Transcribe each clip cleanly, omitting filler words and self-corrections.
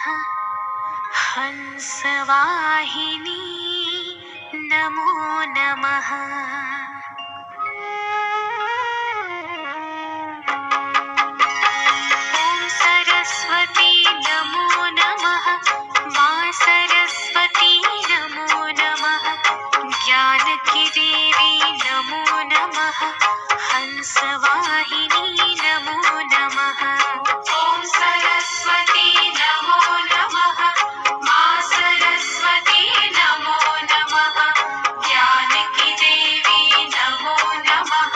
हंसवाहिनी नमो नमः। ॐ सरस्वती नमो नमः। मां सरस्वती नमो नमः। ज्ञानकी देवी नमो नमः। हंसवाहिनी नमो नमः। ॐ सरस्वती नमो नमः। मां सरस्वती नमो नमः। ज्ञानकी देवी नमो नमः।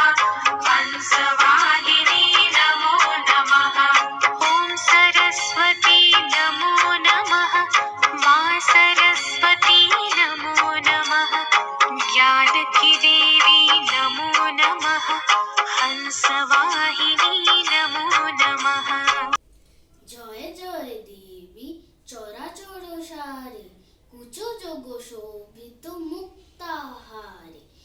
हंसवाहिनी नमो नमः। ॐ सरस्वती नमो नमः। मां सरस्वती नमो नमः। ज्ञानकी देवी नमो नमः। हंसवाहिनी नमो नमः। জয় জয় দেবী চরাচর সারে কুচ যোগ শোভিত মুক্তাহারে